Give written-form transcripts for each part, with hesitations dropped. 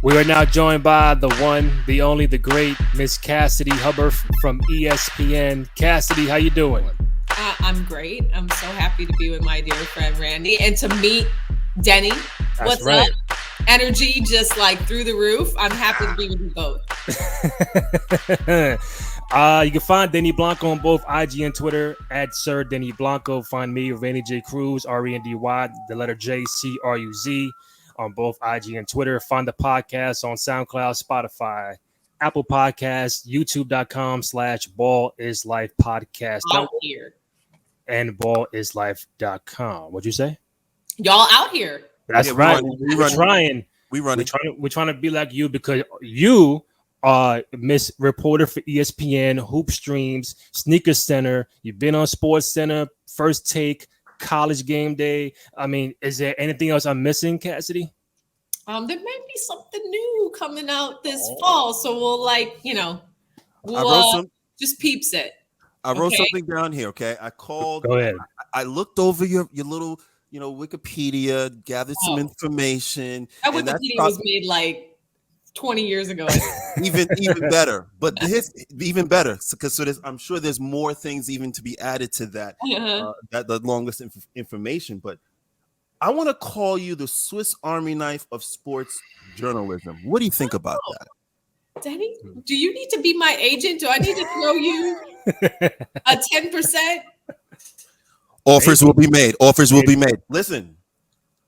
We are now joined by the one, the only, the great Miss Cassidy Hubbarth from ESPN. Cassidy, how you doing? I'm great. I'm so happy to be with my dear friend Randy and to meet Denny. That's What's right. up? Energy just like through the roof. I'm happy to be with you both. You can find Denny Blanco on both IG and Twitter at Sir Denny Blanco. Find me, Randy J. Cruz, Rendy, the letter J, Cruz, on both IG and Twitter. Find the podcast on SoundCloud, Spotify, Apple Podcasts, YouTube.com/Ball is Life Podcast. Out here. And ballislife.com. What'd you say? Y'all out here. That's right. We're trying. We're trying to be like you because you are Miss Reporter for ESPN, Hoop Streams, Sneaker Center. You've been on Sports Center, First Take, College Game Day. I mean, is there anything else I'm missing, Cassidy? There may be something new coming out this fall, so we'll just peeps it. I wrote something down here. Okay, I called. Go ahead. I looked over your little, Wikipedia, gathered some information. That Wikipedia was made like 20 years ago. even better, but even better because I'm sure there's more things even to be added to that. That the longest information, but I want to call you the Swiss Army knife of sports journalism. What do you think about that? Denny, do you need to be my agent? Do I need to throw you a 10%? Offers will be made. Offers will be made. Listen,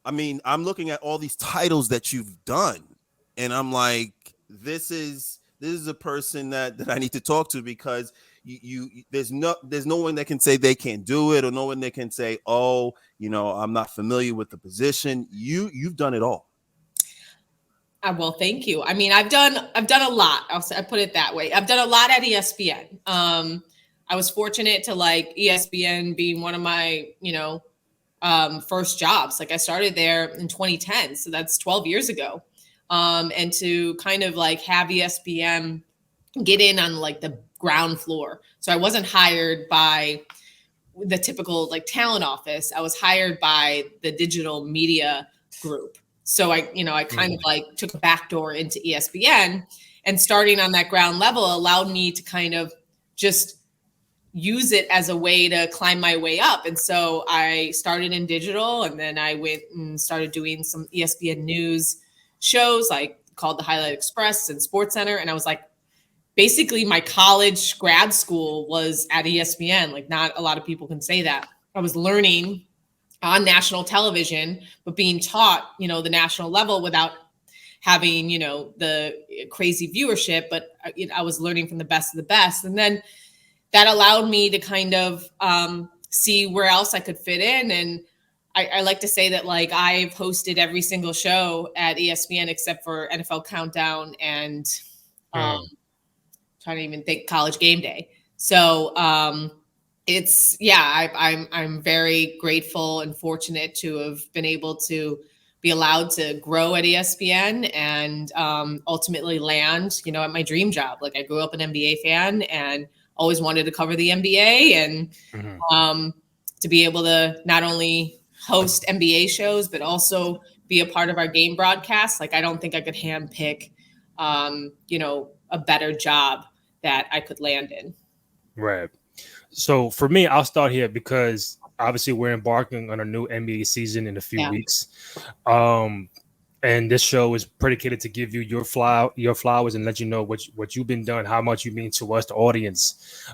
I mean, I'm looking at all these titles that you've done, and I'm like, this is a person that I need to talk to because there's no one that can say they can't do it, or no one that can say, oh, I'm not familiar with the position. You've done it all. Well, thank you. I mean, I've done a lot. I put it that way. I've done a lot at ESPN. I was fortunate to like ESPN being one of my, first jobs. Like I started there in 2010, so that's 12 years ago. And to kind of like have ESPN get in on like the ground floor. So I wasn't hired by the typical like talent office. I was hired by the digital media group. So I kind of like took a backdoor into ESPN, and starting on that ground level allowed me to kind of just use it as a way to climb my way up. And so I started in digital, and then I went and started doing some ESPN news shows like called the Highlight Express and Sports Center. And I was like, basically my college grad school was at ESPN. Like not a lot of people can say that. I was learning on national television, but being taught, the national level without having, the crazy viewership, but I was learning from the best of the best. And then that allowed me to kind of see where else I could fit in. And I like to say that like I've hosted every single show at ESPN except for NFL Countdown and trying to even think College Game Day. So I'm very grateful and fortunate to have been able to be allowed to grow at ESPN and ultimately land, at my dream job. Like I grew up an NBA fan and always wanted to cover the NBA and to be able to not only host NBA shows, but also be a part of our game broadcast. Like I don't think I could handpick, a better job that I could land in. Right. So for me, I'll start here because obviously we're embarking on a new NBA season in a few weeks. And this show is predicated to give you your flowers and let you know what you've been done, how much you mean to us, the audience.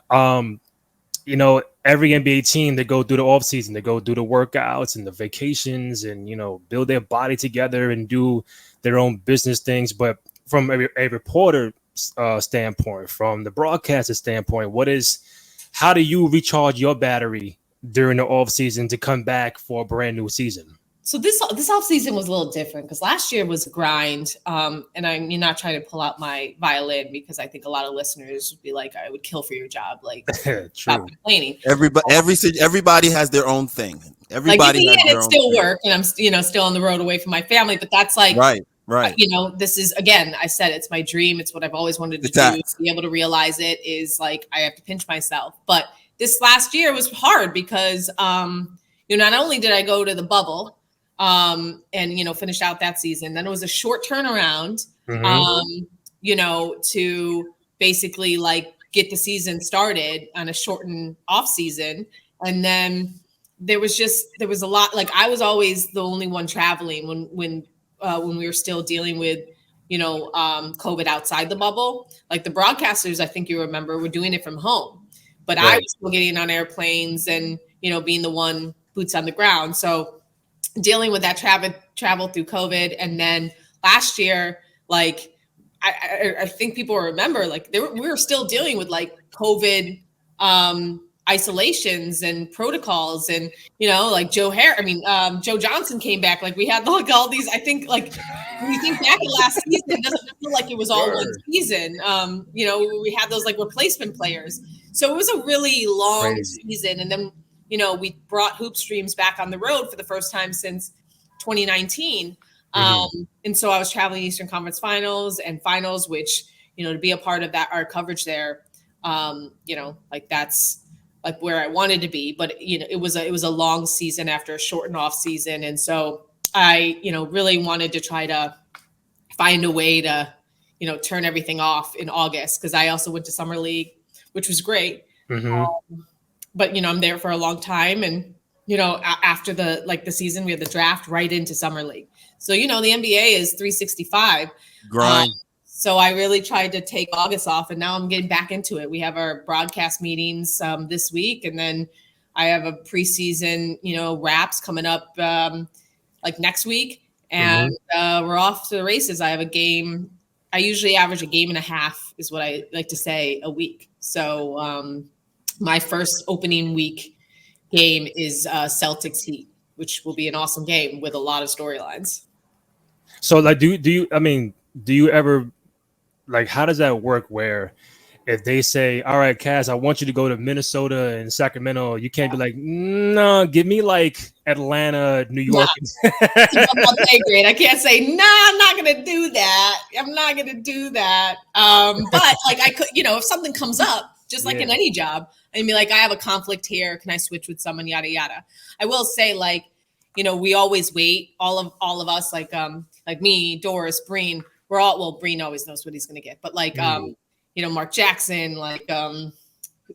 Every NBA team, they go through the offseason, they go through the workouts and the vacations and, build their body together and do their own business things. But from a reporter standpoint, from the broadcaster standpoint, how do you recharge your battery during the off season to come back for a brand new season? So this off season was a little different because last year was a grind. And I'm not trying to pull out my violin because I think a lot of listeners would be like, I would kill for your job. Like, stop complaining. Everybody has their own thing. Everybody has their own still work, and I'm still on the road away from my family. But that's like right. This is, again, I said it's my dream. It's what I've always wanted to do. To be able to realize it is like I have to pinch myself. But this last year was hard because not only did I go to the bubble. and finished out that season. Then it was a short turnaround, to basically like get the season started on a shortened off season. And then there was a lot, like I was always the only one traveling when we were still dealing with, COVID outside the bubble. Like the broadcasters, I think you remember, were doing it from home, but right. I was still getting on airplanes and, being the one boots on the ground. So dealing with that travel through COVID. And then last year, like, I think people remember, like we were still dealing with like COVID isolations and protocols, and like Joe Johnson came back. Like we had like all these. I think like when you think back at last season, it doesn't feel like it was all one season. We had those like replacement players, so it was a really long season. And then we brought Hoop Streams back on the road for the first time since 2019. And so I was traveling Eastern Conference Finals and Finals, which, to be a part of that, our coverage there, like that's like where I wanted to be. But, it was a long season after a shortened off season. And so I, really wanted to try to find a way to, turn everything off in August, because I also went to Summer League, which was great. But, I'm there for a long time. And, after the season, we had the draft right into Summer League. So, the NBA is 365. Grind. So I really tried to take August off, and now I'm getting back into it. We have our broadcast meetings this week, and then I have a preseason, wraps coming up like next week, and we're off to the races. I have a game. I usually average a game and a half is what I like to say a week. So my first opening week game is Celtics Heat, which will be an awesome game with a lot of storylines. So like, do you ever, like, how does that work where if they say, all right, Cass, I want you to go to Minnesota and Sacramento, you can't be like, no, give me like Atlanta, New York. Great. I can't say, no, I'm not going to do that. I'm not going to do that. But like I could, if something comes up, just like in any job, and be like, I have a conflict here. Can I switch with someone? Yada, yada. I will say, like, we always wait. All of us, like me, Doris, Breen, we're all, well, Breen always knows what he's going to get, but like, Mark Jackson, like,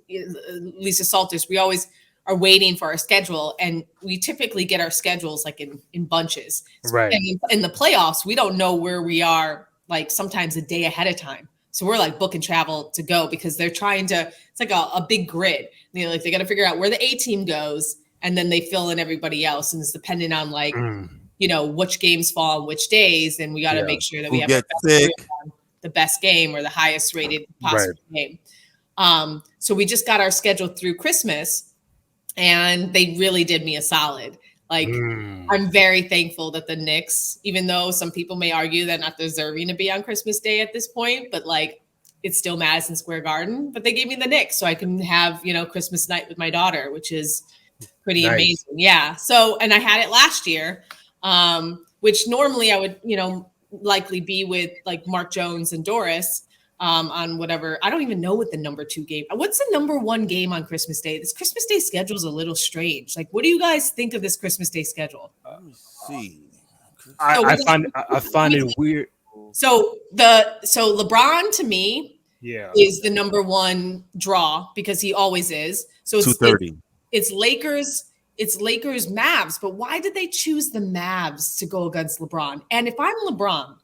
Lisa Salters, we always are waiting for our schedule, and we typically get our schedules like in bunches. Right. And in the playoffs, we don't know where we are, like sometimes a day ahead of time. So we're like booking travel to go, because they're trying to, it's like a big grid. Like they got to figure out where the A team goes, and then they fill in everybody else. And it's dependent on like, which games fall on which days. And we got to make sure that we have the best game or the highest rated possible game. So we just got our schedule through Christmas, and they really did me a solid. Like, I'm very thankful that the Knicks, even though some people may argue they're not deserving to be on Christmas Day at this point, but like, it's still Madison Square Garden, but they gave me the Knicks so I can have, Christmas night with my daughter, which is pretty amazing. Yeah. So, and I had it last year, which normally I would, likely be with like Mark Jones and Doris on whatever. I don't even know what the number 2 game. What's the number 1 game on Christmas Day? This Christmas Day schedule is a little strange. Like, what do you guys think of this Christmas Day schedule? Let me see. I find it weird. So LeBron to me is the number 1 draw, because he always is. So it's 2:30. It's Lakers. It's Lakers Mavs. But why did they choose the Mavs to go against LeBron? And if I'm LeBron,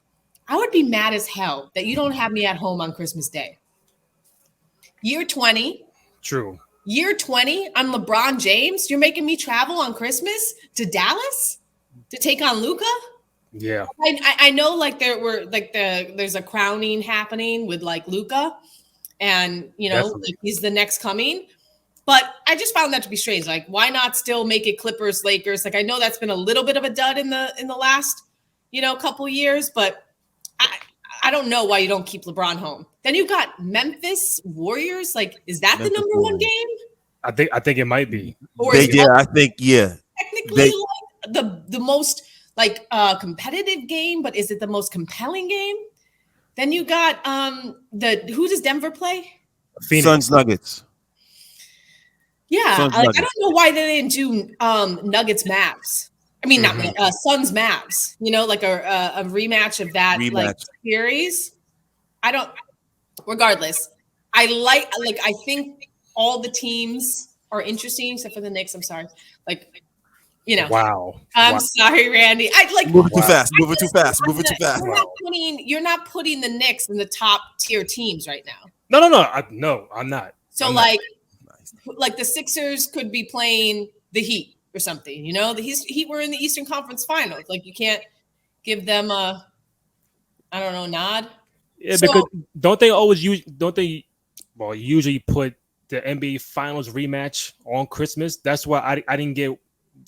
I would be mad as hell that you don't have me at home on Christmas Day. Year 20. True. Year 20, I'm LeBron James. You're making me travel on Christmas to Dallas to take on Luka? Yeah. I know like there's a crowning happening with like Luka, and like he's the next coming. But I just found that to be strange. Like, why not still make it Clippers, Lakers? Like, I know that's been a little bit of a dud in the last, couple years, but I don't know why you don't keep LeBron home. Then you got Memphis Warriors. Like, is that the number 1 game? I think it might be. I think technically like the most like competitive game, but is it the most compelling game? Then you got who does Denver play? Phoenix. Suns Nuggets. Yeah, I don't know why they didn't do Nuggets Mavs. I mean, not Suns Mavs. You know, like a rematch of that like series. I don't. Regardless, I think all the teams are interesting except for the Knicks. I'm sorry. Like, you know. Wow. I'm sorry, Randy. I like moving too fast. Moving too fast. You're not putting the Knicks in the top tier teams right now. No, I'm not. So like the Sixers could be playing the Heat or something. You know, the Heat were in the Eastern Conference Finals. Like you can't give them a, I don't know, nod. Yeah, because usually put the NBA Finals rematch on Christmas? That's why I didn't get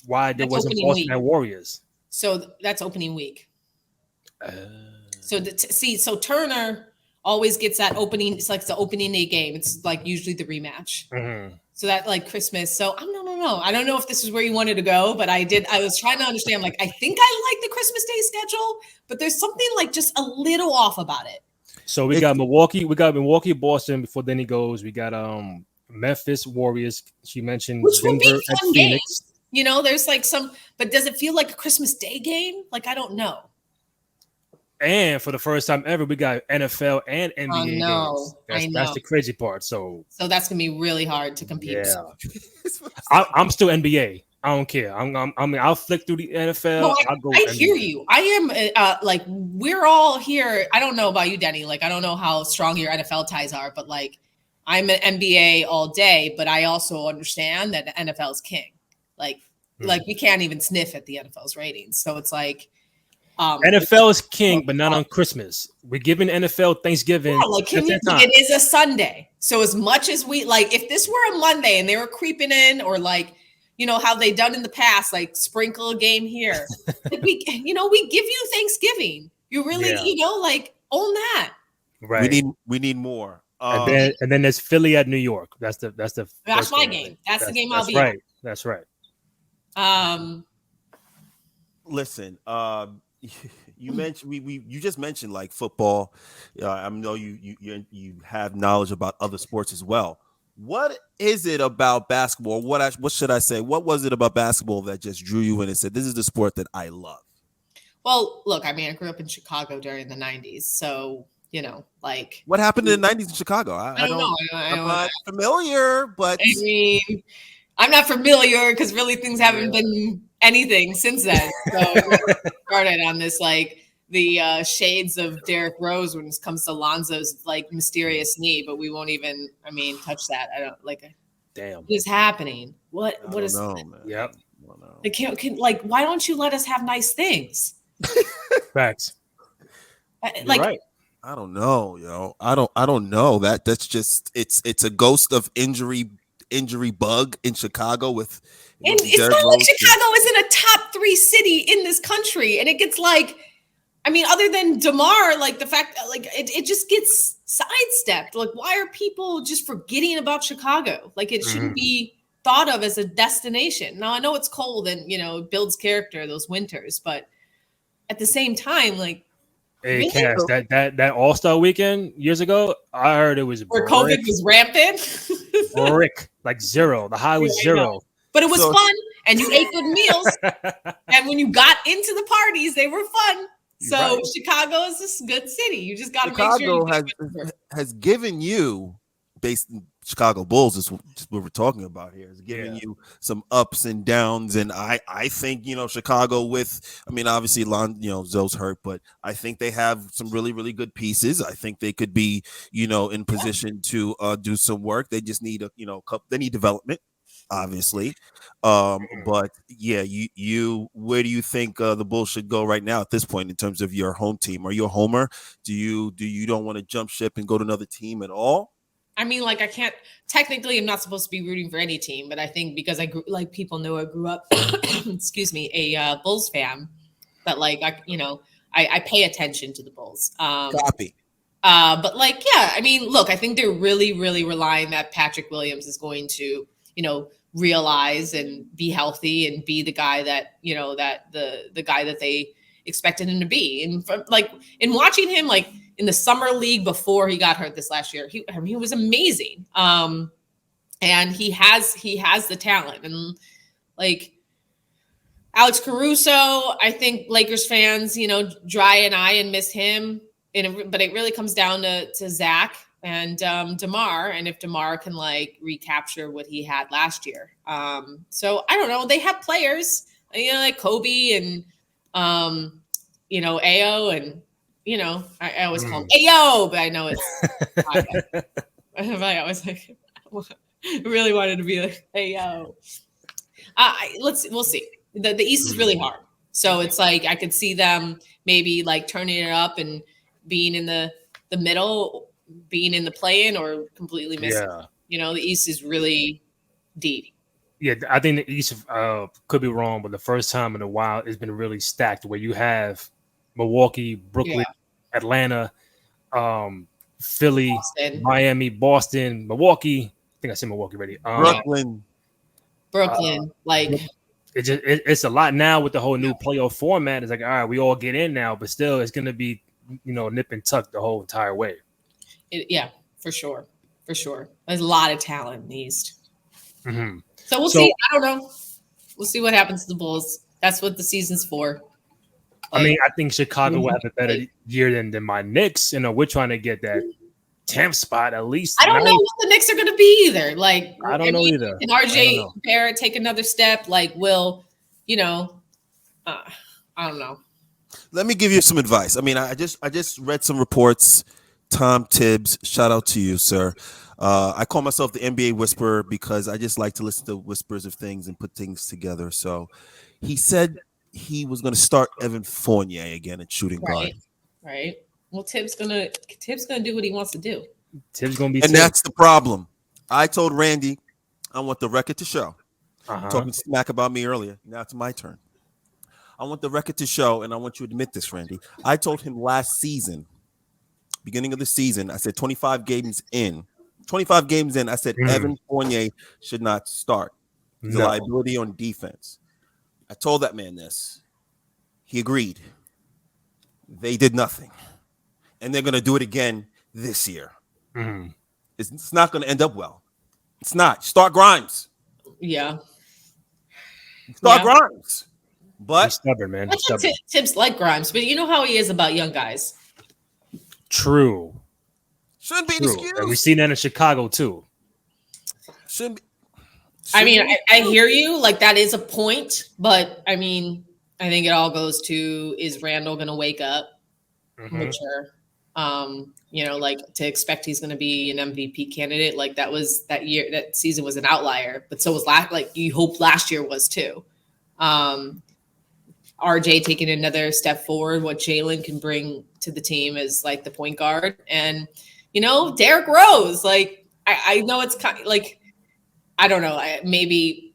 why there wasn't Boston and Warriors. So that's opening week. So Turner always gets that opening. It's like the opening day game. It's like usually the rematch. Mm-hmm. So that like Christmas. So I don't know. I don't know if this is where you wanted to go, but I was trying to understand. Like I think I like the Christmas Day schedule, but there's something like just a little off about it. So we got Milwaukee, Boston before Denny goes. We got Memphis Warriors. She mentioned which Denver will be fun and Phoenix. Games. You know, there's like but does it feel like a Christmas Day game? Like I don't know. And for the first time ever, we got NFL and NBA games. That's the crazy part. So that's gonna be really hard to compete. Yeah, I'm still NBA. I don't care. I'll flick through the NFL. No, I'll go. I hear you. I am like we're all here. I don't know about you, Denny. Like I don't know how strong your NFL ties are, but like I'm an NBA all day. But I also understand that the NFL is king. Like we can't even sniff at the NFL's ratings. So it's like. NFL is king, but not on Christmas. We're giving NFL Thanksgiving. Yeah, like it is a Sunday. So as much as we like, if this were a Monday and they were creeping in, or like, you know how they done in the past, like sprinkle a game here. Like we give you Thanksgiving. You really, like own that. Right. We need more. And then there's Philly at New York. That's my game. That's the game I'll be right. on. That's right. Listen, you just mentioned like football. I know you have knowledge about other sports as well. What is it about basketball? What should I say? What was it about basketball that just drew you in and said, this is the sport that I love? Well, look, I mean, I grew up in Chicago during the 90s. So, like. What happened in the 90s in Chicago? I don't know. I'm not familiar, but. I mean, I'm not familiar because really things haven't been anything since then. So started on this, like, the shades of Derrick Rose when it comes to Lonzo's like mysterious knee, but we won't even, touch that. I don't like. Damn, what is happening? What is? Know, man. Yep. Like, can like, why don't you let us have nice things? Facts. Like, right. I don't know, yo. I don't know. That's just it's a ghost of injury bug in Chicago with it's not like Chicago isn't a top 3 city in this country, and it gets like. Other than DeMar, like the fact that like it just gets sidestepped. Like, why are people just forgetting about Chicago? Like, it shouldn't be thought of as a destination. Now, I know it's cold and, it builds character those winters, but at the same time, like. Hey, Cass, that All-Star weekend years ago, I heard it was where COVID was rampant. like 0. The high was 0. But it was fun, and you ate good meals. And when you got into the parties, they were fun. So Chicago is this good city. You just got to make sure you has given you, based in Chicago Bulls, is what we're talking about here, is giving you some ups and downs. And I think, Chicago with, obviously Zoe's hurt, but I think they have some really, really good pieces. I think they could be, in position to do some work. They just need they need development, obviously. But yeah, you where do you think the Bulls should go right now at this point in terms of your home team? Are you a homer? Do you don't want to jump ship and go to another team at all? I can't technically. I'm not supposed to be rooting for any team, but I think because I grew, like people know I grew up, excuse me, a Bulls fan. That I pay attention to the Bulls. Copy. But look, I think they're really, really relying that Patrick Williams is going to, realize and be healthy and be the guy that that the guy that they expected him to be. And from in watching him in the summer league before he got hurt this last year, he was amazing. And he has the talent, and Alex Caruso, I think Lakers fans, dry an eye and miss him. But it really comes down to Zach and DeMar, and if DeMar can like recapture what he had last year. So I don't know. They have players, like Kobe and Ao, and I always call him Ao, but I know it's. I was like, I really wanted to be like Ao. We'll see. The East is really hard, so it's like I could see them maybe like turning it up and being in the middle, being in the play-in, or completely missing. The East is really deep. Yeah, I think the East could be wrong, but the first time in a while it's been really stacked where you have Milwaukee, Brooklyn, Atlanta, Philly, Boston. Miami, Boston, Milwaukee. I think I said Milwaukee already. Brooklyn, like it's a lot now with the whole new playoff format. It's like, all right, we all get in now, but still it's going to be nip and tuck the whole entire way. For sure. There's a lot of talent in the East. Mm-hmm. So we'll see. I don't know. We'll see what happens to the Bulls. That's what the season's for. I mean, I think Chicago will have a better year than my Knicks. We're trying to get that 10th spot at least. I don't know what the Knicks are going to be either. Like, I don't know either. Can RJ Barrett take another step? Like, will I don't know. Let me give you some advice. I mean, I just read some reports. Tom Tibbs, shout out to you, sir. I call myself the NBA whisperer because I just like to listen to whispers of things and put things together. So he said he was going to start Evan Fournier again at shooting guard. Right. Well, Tibbs gonna do what he wants to do. Tibbs gonna be, and that's the problem. I told Randy, I want the record to show. Talking smack about me earlier. Now it's my turn. I want the record to show, and I want you to admit this, Randy. I told him last season, beginning of the season, I said 25 games in, I said Evan Fournier should not start. He's a liability on defense. I told that man this. He agreed. They did nothing. And they're going to do it again this year. Mm-hmm. It's not going to end up well. It's not. Start Grimes. Yeah. Start Grimes. But he's stubborn, man. He's stubborn. Tibbs like Grimes, but you know how he is about young guys. True. Shouldn't be an excuse. And we've seen that in Chicago too. Shouldn't be. I mean, I hear you. Like, that is a point, but I mean, I think it all goes to, is Randall going to wake up? Mature. Like, to expect he's going to be an MVP candidate. Like, that season was an outlier, but so was you hope last year was too. RJ taking another step forward, what Jalen can bring to the team as like the point guard, and Derrick Rose. Like, I know it's kind of like, I don't know, maybe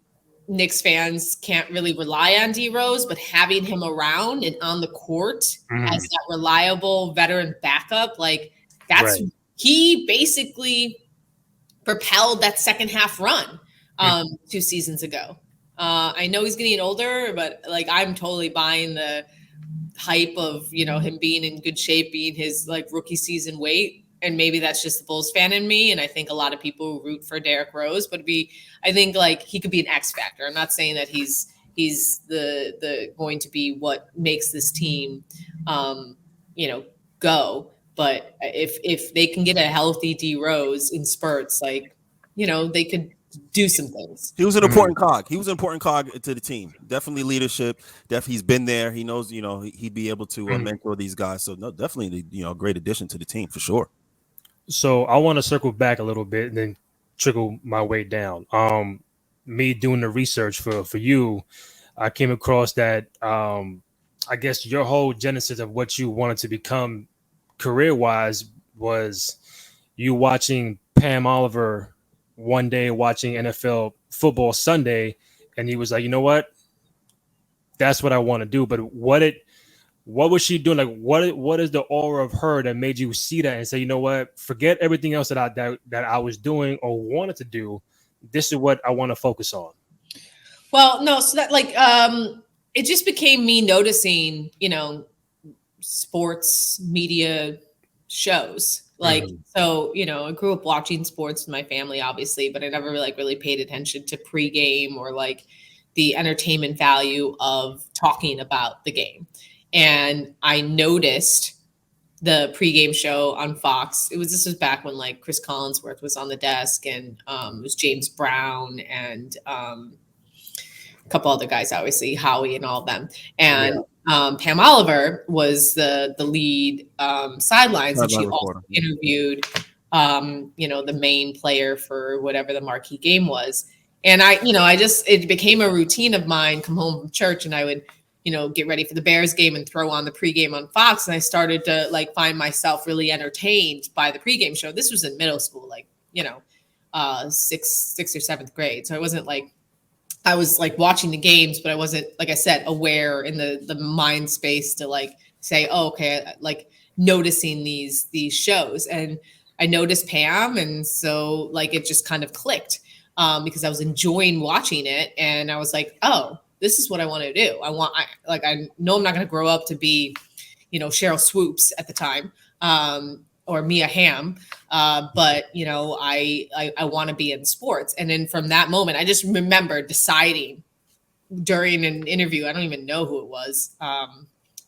Knicks fans can't really rely on D Rose, but having him around and on the court as that reliable veteran backup, like he basically propelled that second half run 2 seasons ago. I know he's getting older, but like, I'm totally buying the hype of, him being in good shape, being his like rookie season weight. And maybe that's just the Bulls fan in me. And I think a lot of people root for Derrick Rose, but I think like he could be an X factor. I'm not saying that he's the going to be what makes this team, go. But if they can get a healthy D Rose in spurts, like, they could do some things. He was an important cog. He was an important cog to the team. Definitely leadership. Definitely, he's been there. He knows, he'd be able to mentor these guys. So no, definitely, a great addition to the team for sure. So I want to circle back a little bit and then trickle my way down. Me doing the research for you, I came across that I guess your whole genesis of what you wanted to become career-wise was you watching Pam Oliver one day, watching NFL football Sunday, and he was like, you know what? That's what I want to do. But what was she doing? Like, what is the aura of her that made you see that and say, you know what? Forget everything else that I was doing or wanted to do. This is what I want to focus on. Well, no, so that it just became me noticing, sports media shows. Like, so, I grew up watching sports with my family, obviously, but I never really paid attention to pregame or like the entertainment value of talking about the game. And I noticed the pregame show on Fox. This was back when like Chris Collinsworth was on the desk, and it was James Brown and a couple other guys, obviously Howie and all of them. And Pam Oliver was the lead sidelines, and she also interviewed the main player for whatever the marquee game was. And it became a routine of mine, come home from church and I would, get ready for the Bears game and throw on the pregame on Fox. And I started to like find myself really entertained by the pregame show. This was in middle school, like, sixth or seventh grade. So I wasn't like, I was like watching the games, but I wasn't, like I said, aware in the mind space to like say, oh, okay, like noticing these shows. And I noticed Pam. And so like, it just kind of clicked. Because I was enjoying watching it, and I was like, "Oh, this is what I want to do. I know I'm not going to grow up to be, Cheryl Swoops at the time, or Mia Hamm, but I want to be in sports." And then from that moment, I just remember deciding during an interview. I don't even know who it was. I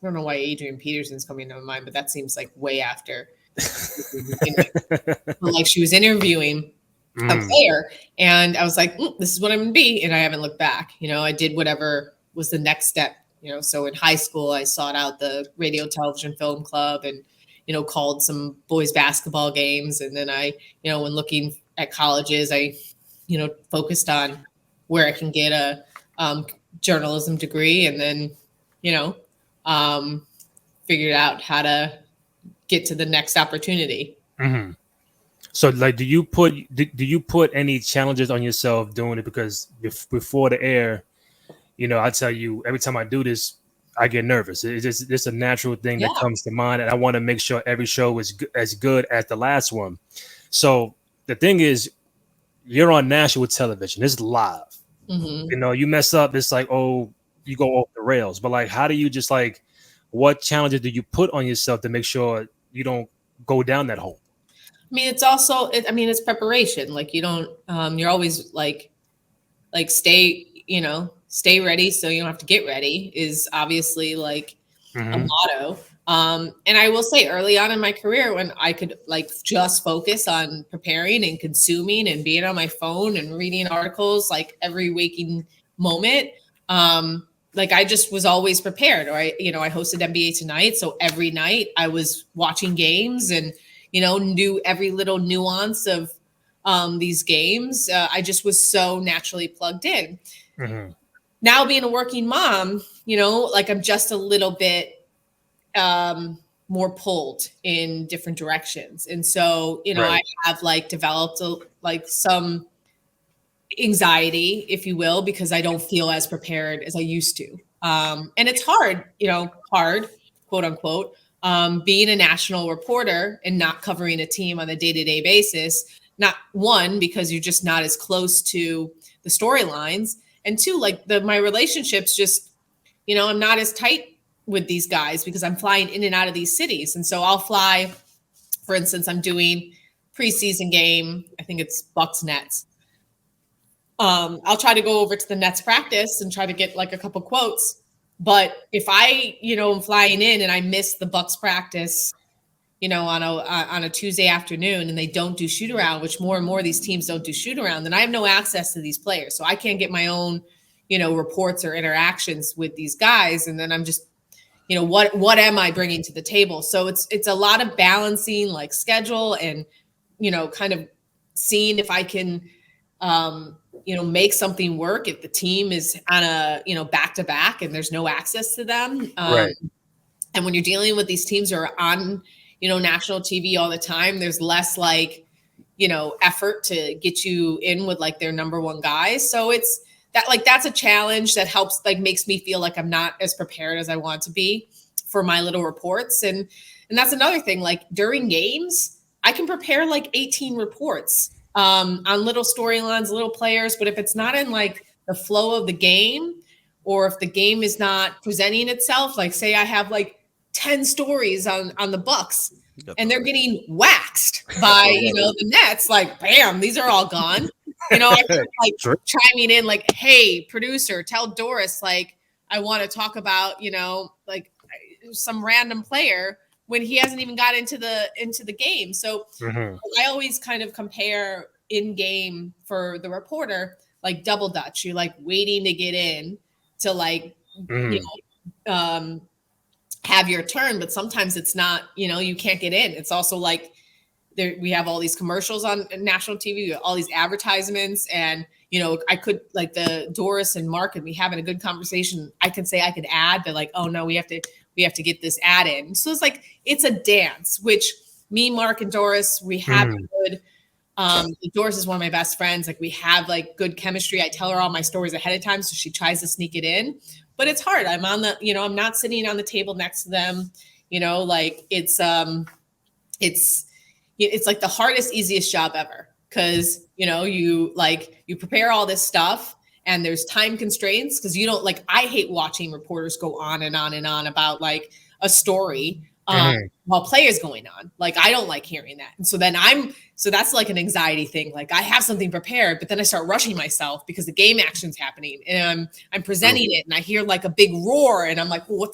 don't know why Adrian Peterson's coming to my mind, but that seems like way after. But like she was interviewing a player, and I was like, this is what I'm going to be. And I haven't looked back. I did whatever was the next step. So in high school, I sought out the radio, television, film club, and, called some boys basketball games. And then I, when looking at colleges, I, focused on where I can get a journalism degree, and then, figured out how to get to the next opportunity. Mm-hmm. So, like, do you put any challenges on yourself doing it? Because before the air, I tell you, every time I do this, I get nervous. It's just a natural thing that comes to mind, and I want to make sure every show is as good as the last one. So the thing is, you're on national television. It's live. Mm-hmm. You mess up, it's like, oh, you go off the rails. But like, how do you just like, what challenges do you put on yourself to make sure you don't go down that hole? I mean, it's also, it's preparation. Like you don't, you're always like stay ready. So you don't have to get ready is obviously like a motto. And I will say early on in my career when I could like just focus on preparing and consuming and being on my phone and reading articles, like every waking moment, like I just was always prepared. Or I hosted NBA Tonight. So every night I was watching games and, knew every little nuance of these games. I just was so naturally plugged in. Mm-hmm. Now being a working mom, like I'm just a little bit more pulled in different directions. And so, I have like developed some anxiety, if you will, because I don't feel as prepared as I used to. And it's hard, quote unquote, being a national reporter and not covering a team on a day-to-day basis. Not one, because you're just not as close to the storylines. And two, like my relationships just, I'm not as tight with these guys because I'm flying in and out of these cities. And so I'll fly, for instance, I'm doing preseason game. I think it's Bucks Nets. I'll try to go over to the Nets practice and try to get like a couple quotes. But if I, am flying in and I miss the Bucks practice, on a Tuesday afternoon and they don't do shoot around, which more and more of these teams don't do shoot around, then I have no access to these players. So I can't get my own, reports or interactions with these guys. And then I'm just, what am I bringing to the table? So it's a lot of balancing like schedule and, kind of seeing if I can, make something work if the team is on a, back to back and there's no access to them. Right. And when you're dealing with these teams who are on, national TV all the time, there's less like, effort to get you in with like their number one guys. So it's that like, that's a challenge that helps, like makes me feel like I'm not as prepared as I want to be for my little reports. And that's another thing, like during games, I can prepare like 18 reports on little storylines, little players. But if it's not in like the flow of the game, or if the game is not presenting itself, like say I have like 10 stories on the Bucks and they're getting waxed by, the Nets, like, bam, these are all gone. You know, I feel like chiming in, like, hey, producer, tell Doris, like, I want to talk about, you know, like some random player when he hasn't even got into the game. So I always kind of compare in game for the reporter, like double dutch. You're like waiting to get in to like, you know, have your turn, but sometimes it's not, you know, you can't get in. It's also like there, we have all these commercials on national TV, all these advertisements, and you know, I could like the Doris and Mark and me having a good conversation. I could say I could add, but like, oh no, we have to get this ad in. So it's like it's a dance, which me, Mark, and Doris, we have good. Doris is one of my best friends. Like we have like good chemistry. I tell her all my stories ahead of time, so she tries to sneak it in. But it's hard. I'm on the, you know, I'm not sitting on the table next to them. You know, like it's like the hardest, easiest job ever. Cause you know, you prepare all this stuff and there's time constraints. Cause you don't like, I hate watching reporters go on and on and on about like a story while play is going on. Like, I don't like hearing that. And so then so that's like an anxiety thing. Like I have something prepared, but then I start rushing myself because the game action's happening and I'm presenting it and I hear like a big roar and I'm like, well,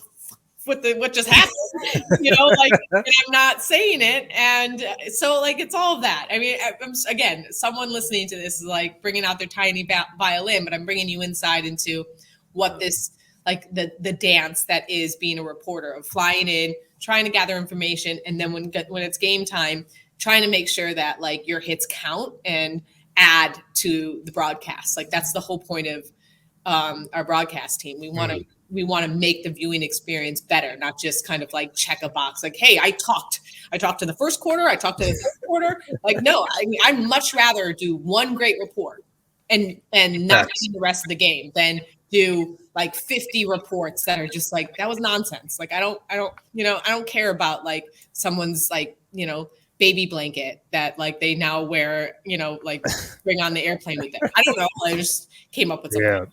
what just happened? You know, like, and I'm not saying it. And so like, it's all of that. I mean, again, someone listening to this is like bringing out their tiny violin, but I'm bringing you inside into what this, like the dance that is being a reporter, of flying in, trying to gather information. And then when it's game time, trying to make sure that like your hits count and add to the broadcast. Like that's the whole point of our broadcast team. We want to make the viewing experience better, not just kind of like check a box. Like, hey, I talked to the first quarter. I talked to the third quarter. Like, no, I mean, I'd much rather do one great report and not see the rest of the game than do like 50 reports that are just like, that was nonsense. Like, I don't care about like someone's like, you know, baby blanket that like they now wear, you know, like bring on the airplane with them. I don't know. I just came up with something.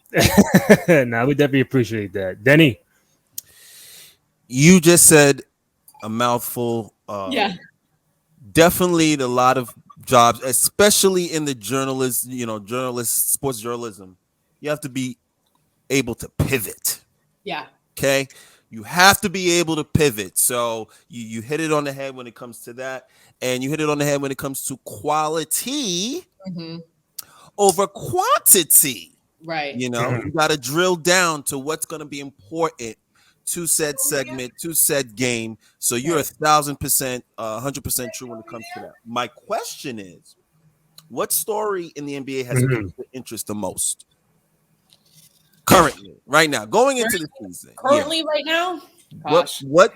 Yeah. No, we definitely appreciate that. Denny. You just said a mouthful. Definitely a lot of jobs, especially in the sports journalism. You have to be able to pivot. Yeah. Okay. You have to be able to pivot. So you hit it on the head when it comes to that. And you hit it on the head when it comes to quality over quantity. Right. You know, you got to drill down to what's going to be important to said segment, to said game. So you're 1,000%, 100% true when it comes to that. My question is, what story in the NBA has piqued the interest the most? Currently, right now, going into the season. Currently, right now? Gosh. What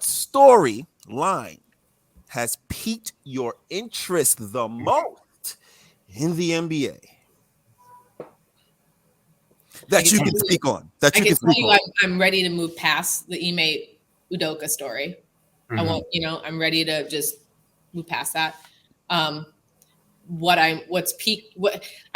story line has piqued your interest the most in the NBA? That you can speak on. I'm ready to move past the Ime Udoka story. I'm ready to just move past that. What I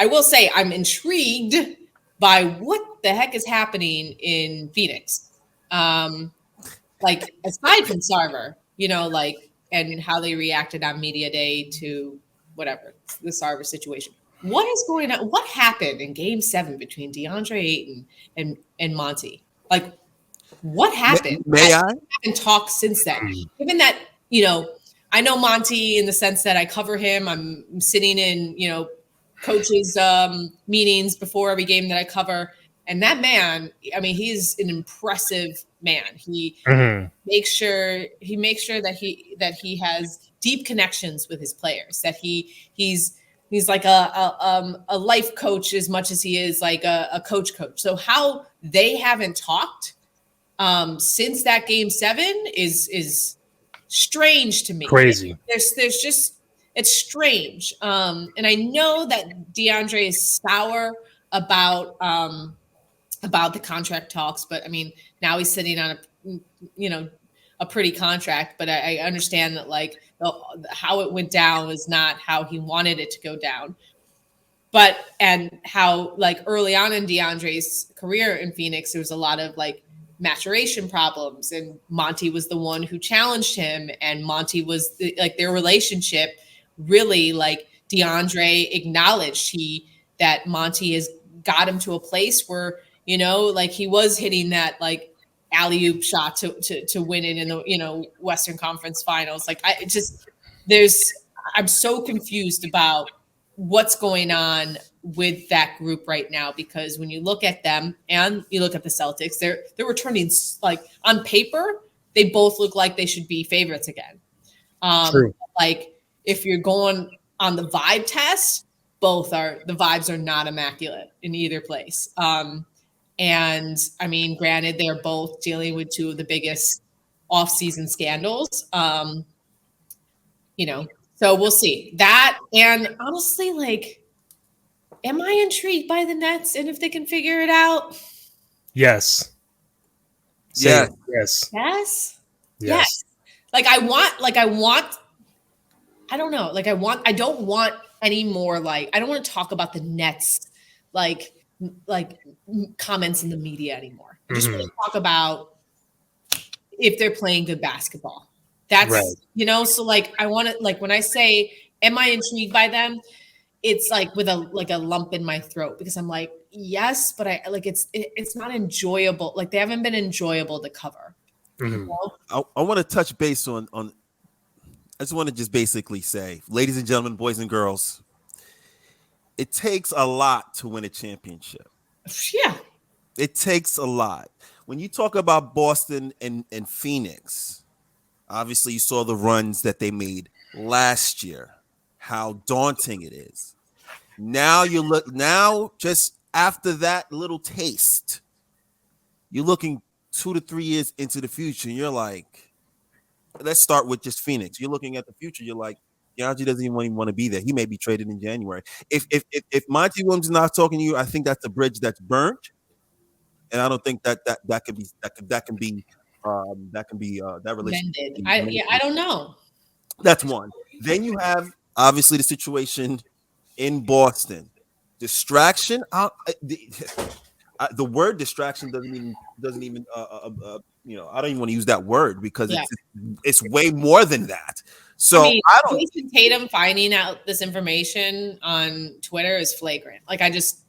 will say, I'm intrigued by what the heck is happening in Phoenix. Like aside from Sarver, you know, like, and how they reacted on media day to whatever, the Sarver situation. What is going on? What happened in game 7 between DeAndre Ayton and Monty? Like, what happened? I haven't talked since then. Given that, you know, I know Monty in the sense that I cover him. I'm sitting in, you know, coaches' meetings before every game that I cover. And that man, I mean, he's an impressive man. He makes sure that he has deep connections with his players, that he's like a life coach as much as he is like a coach. So how they haven't talked since that game 7 is strange to me. Crazy. There's just, it's strange. And I know that DeAndre is sour about the contract talks, but I mean, now he's sitting on a pretty contract, but I understand that like how it went down is not how he wanted it to go down. But, and how like early on in DeAndre's career in Phoenix, there was a lot of like maturation problems, and Monty was the one who challenged him, and Monty was like their relationship really like DeAndre acknowledged that Monty has got him to a place where, you know, like he was hitting that like alley-oop shot to win it in the, you know, Western Conference Finals. Like I'm so confused about what's going on with that group right now, because when you look at them and you look at the Celtics, they're returning, like on paper, they both look like they should be favorites again. True. Like if you're going on the vibe test, the vibes are not immaculate in either place. And I mean, granted, they're both dealing with two of the biggest off-season scandals. You know, so we'll see that. And honestly, like, am I intrigued by the Nets and if they can figure it out? Yes. Yeah. Yes. Yes. Yes. Like I don't know. Like I don't want any more, like, I don't want to talk about the Nets, like comments in the media anymore. I just want to talk about if they're playing good basketball. That's right. You know, so like I want to, like when I say, am I intrigued by them? It's like with a lump in my throat, because I'm like, yes, but I like it's not enjoyable. Like they haven't been enjoyable to cover. You know? I want to touch base on. I just want to just basically say, ladies and gentlemen, boys and girls, it takes a lot to win a championship. Yeah, it takes a lot. When you talk about Boston and Phoenix. Obviously, you saw the runs that they made last year, how daunting it is. Now just after that little taste, you're looking 2 to 3 years into the future, and you're like, let's start with just Phoenix. You're looking at the future, you're like, DeAndre doesn't even want to be there. He may be traded in January. If Monty Williams is not talking to you, I think that's a bridge that's burnt, and I don't think that can be that relationship. I don't know. That's one. Then you have obviously the situation in Boston. Distraction. The word distraction doesn't even you know, I don't even want to use that word, because it's way more than that. So I don't. Jason Tatum finding out this information on Twitter is flagrant. Like, I just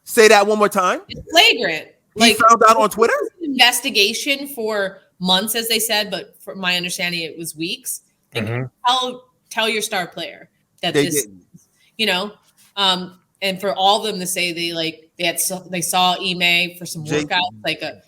say that one more time. It's flagrant. He found out on Twitter. Investigation for months, as they said, but from my understanding, it was weeks. Tell your star player that they didn't. You know, and for all of them to say they saw Ime for some workouts like a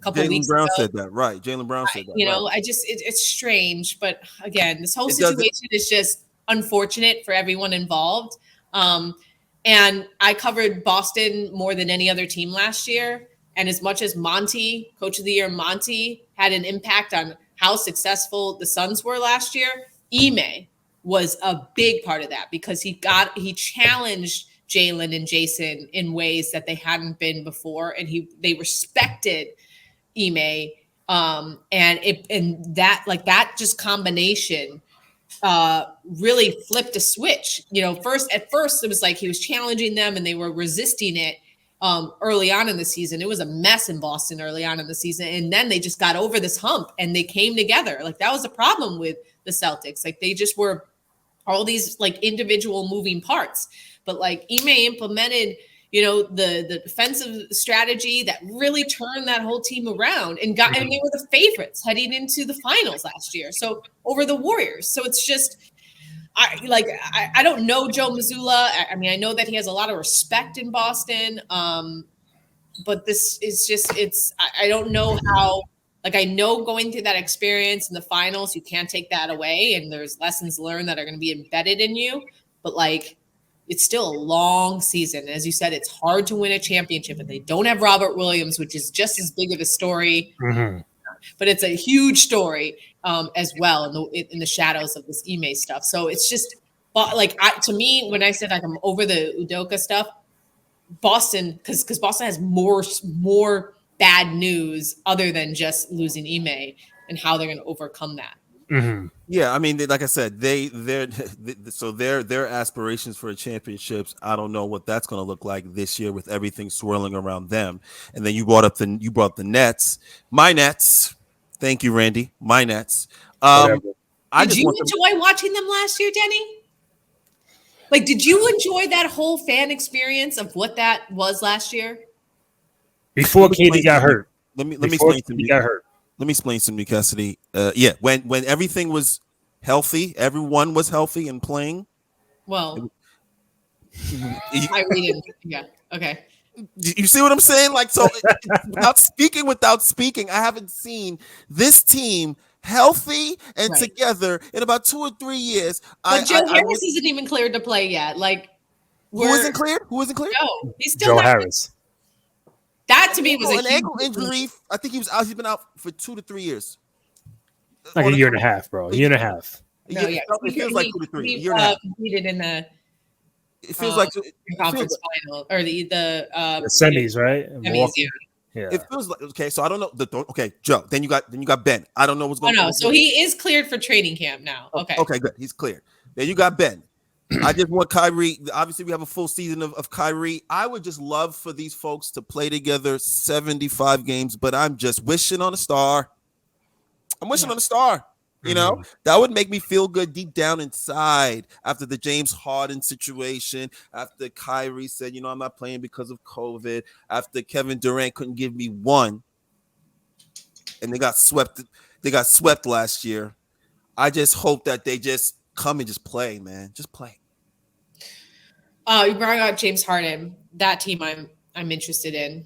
couple weeks ago. Jaylen Brown said that, right? Jaylen Brown said that. You know, it's strange, but again, this whole situation is just unfortunate for everyone involved. And I covered Boston more than any other team last year. And as much as Monty, Coach of the Year Monty, had an impact on how successful the Suns were last year, Ime was a big part of that, because he challenged Jalen and Jason in ways that they hadn't been before, and they respected Ime, and that just combination really flipped a switch. You know, at first it was like he was challenging them and they were resisting it. Early on in the season, it was a mess in Boston early on in the season, and then they just got over this hump and they came together. Like, that was the problem with the Celtics. Like, they just were all these like individual moving parts, but like Ime implemented, you know, the defensive strategy that really turned that whole team around, and they were the favorites heading into the finals last year. So over the Warriors. So it's just, I don't know Joe Mazzulla. I mean, I know that he has a lot of respect in Boston. But this is just, I don't know how, like, I know going through that experience in the finals, you can't take that away. And there's lessons learned that are going to be embedded in you. But like, it's still a long season. As you said, it's hard to win a championship, and they don't have Robert Williams, which is just as big of a story. But it's a huge story as well in the shadows of this Ime stuff. So it's just like, to me, when I said like I'm over the Udoka stuff, Boston, because Boston has more bad news other than just losing Ime and how they're going to overcome that. Yeah, I mean, like I said, their aspirations for a championships, I don't know what that's going to look like this year with everything swirling around them. And then you brought up the Nets, my Nets. Thank you, Randy. My Nets. Did you enjoy watching them last year, Denny? Like, did you enjoy that whole fan experience of what that was last year? Before KD got hurt. Let me explain to you. Got hurt. Let me explain to you, Cassidy. When everything was healthy, everyone was healthy and playing. Well, I read it. Yeah. Okay. You see what I'm saying? Like, so without speaking, I haven't seen this team healthy and together in about 2 or 3 years. But Joe Harris isn't even cleared to play yet. Like, who isn't cleared? No, he's still Joe Harris. That to me was an ankle injury. I think he was out. He's been out for 2 to 3 years. Like a year and a half, bro. A year and a half. No, yeah. It feels like 2 to 3. Competed in the. It feels like conference final or the semis, right? Semis, yeah. It feels like okay. So I don't know. Okay, Joe. Then you got Ben. I don't know what's going on. Oh no, so he is cleared for training camp now. Okay. Okay, good. He's cleared. Then you got Ben. I just want Kyrie. Obviously, we have a full season of Kyrie. I would just love for these folks to play together 75 games, but I'm just wishing on a star. I'm wishing on a star. You know, that would make me feel good deep down inside after the James Harden situation, after Kyrie said, I'm not playing because of COVID, after Kevin Durant couldn't give me one, and they got swept last year. I just hope that they just come and just play, man. Just play. You brought up James Harden. That team I'm interested in.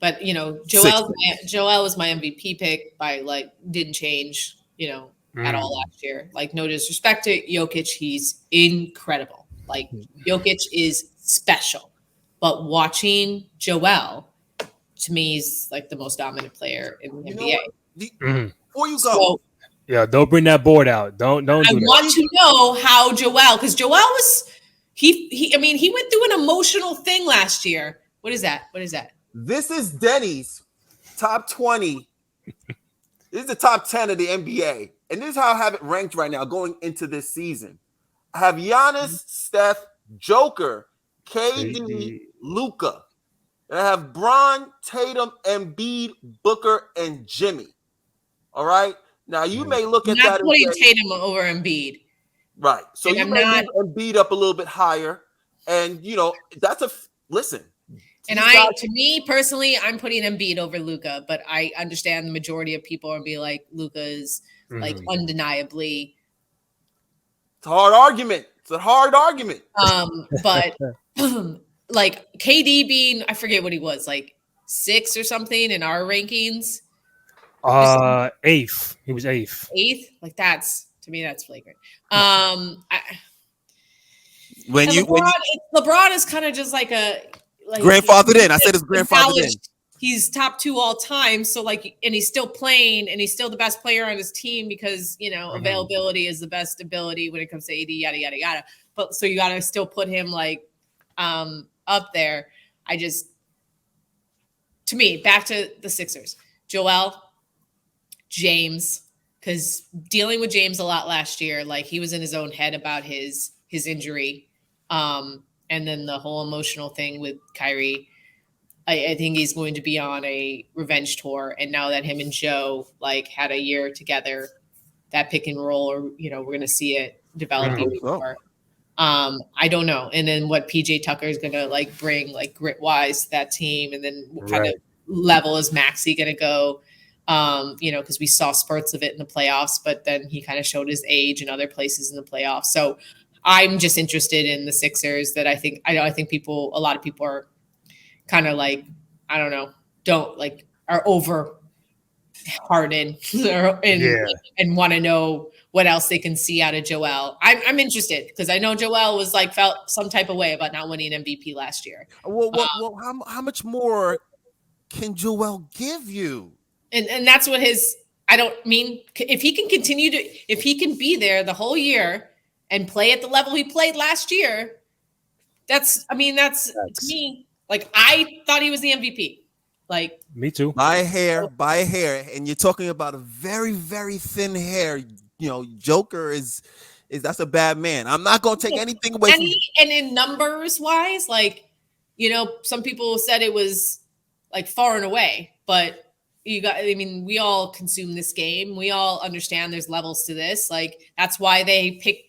But, Joel was my MVP pick didn't change, at all last year. Like, no disrespect to Jokic, he's incredible. Like, Jokic is special. But watching Joel, to me, is like the most dominant player in the NBA. Before you go, don't bring that board out. Don't do that. I want to know how Joel, because Joel was he went through an emotional thing last year. What is that? This is Denny's top 20. This is the top 10 of the NBA. And this is how I have it ranked right now going into this season. I have Giannis, Steph, Joker, KD, Luka. And I have Bron, Tatum, Embiid, Booker, and Jimmy. All right? Now, you may look at that. I'm not putting Tatum over Embiid. Right. So you may move Embiid up a little bit higher. And, listen. And to me personally, I'm putting Embiid over Luka, but I understand the majority of people are be like, Luka is like undeniably. It's a hard argument. But like KD being, I forget what he was, like 6 or something in our rankings. 8th. He was 8th. 8th? Like to me, that's flagrant. LeBron is kind of just like a. Like, grandfathered in. I said it's grandfathered in. He's top 2 all time. So and he's still playing and he's still the best player on his team because, availability is the best ability when it comes to AD, yada, yada, yada. But so you got to still put him up there. To me, back to the Sixers, Joel, James, because dealing with James a lot last year, like he was in his own head about his injury. And then the whole emotional thing with Kyrie, I think he's going to be on a revenge tour. And now that him and Joe had a year together, that pick and roll, or we're going to see it develop even more. I don't know. And then what PJ Tucker is going to bring grit wise to that team, and then what kind of level is Maxey going to go? Because we saw spurts of it in the playoffs, but then he kind of showed his age in other places in the playoffs. So I'm just interested in the Sixers. That I think a lot of people are kind of are over Harden and want to know what else they can see out of Joel. I'm interested because I know Joel was felt some type of way about not winning MVP last year. Well, how much more can Joel give you? And that's what if he can continue if he can be there the whole year and play at the level he played last year, that's to me, I thought he was the MVP. Me too. By a hair. And you're talking about a very, very thin hair. Joker is that's a bad man. I'm not going to take anything away from him. And in numbers wise, some people said it was far and away, but we all consume this game. We all understand there's levels to this. That's why they pick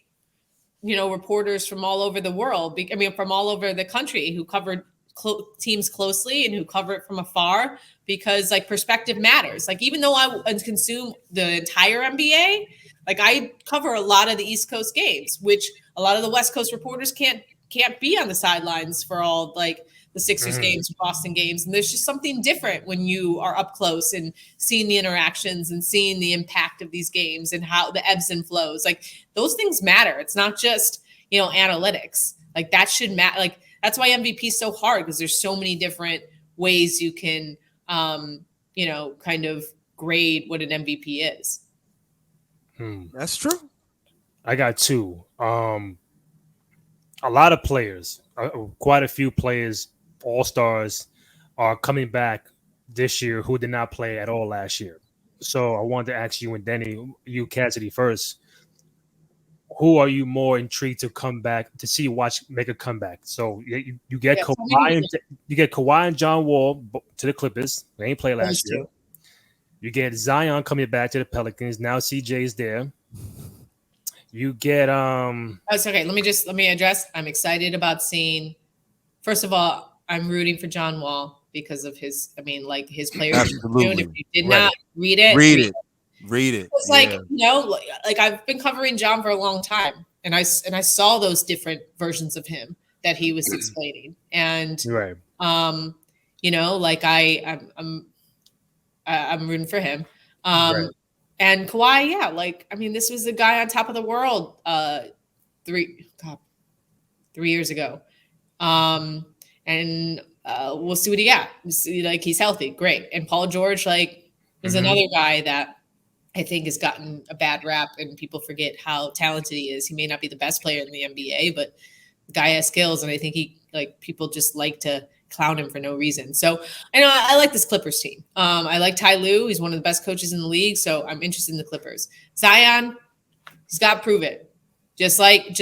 reporters from all over the world. I mean, from all over the country who covered teams closely and who cover it from afar, because like perspective matters. Like even though I consume the entire NBA, like I cover a lot of the East Coast games, which a lot of the West Coast reporters can't be on the sidelines for all like the Sixers games, Boston games. And there's just something different when you are up close and seeing the interactions and seeing the impact of these games and how the ebbs and flows. Like those things matter. It's not just, analytics. Like that should matter. Like that's why MVP is so hard, because there's so many different ways you can, kind of grade what an MVP is. That's true. I got two. A lot of players, quite a few players, all-stars, are coming back this year who did not play at all last year. So I wanted to ask you and Denny, you Cassidy first. Who are you more intrigued to come back to see make a comeback? So you get Kawhi and John Wall to the Clippers. They ain't played last year. You get Zion coming back to the Pelicans. Now CJ is there. You get That's okay. Let me address. I'm excited about seeing. First of all, I'm rooting for John Wall because of his players. Absolutely. If you did not read it. Read it. It's like I've been covering John for a long time, and I saw those different versions of him that he was explaining, and I'm rooting for him. And Kawhi, this was the guy on top of the world 3 years ago. And we'll see what he got. He's healthy. Great. And Paul George, is another guy that I think has gotten a bad rap, and people forget how talented he is. He may not be the best player in the NBA, but the guy has skills. And I think people just like to clown him for no reason. So I like this Clippers team. I like Ty Lue. He's one of the best coaches in the league. So I'm interested in the Clippers. Zion, he's got to prove it. Just like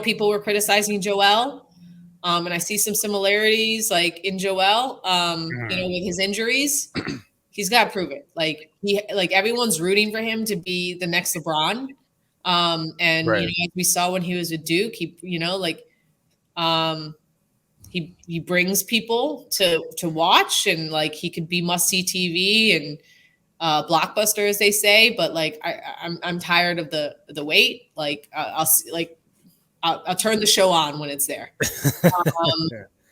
people were criticizing Joel. And I see some similarities in Joel, with his injuries. He's got to prove it. Everyone's rooting for him to be the next LeBron. As we saw when he was with Duke, he brings people to watch, and he could be must-see TV and blockbuster, as they say. But I'm tired of the wait. I'll turn the show on when it's there.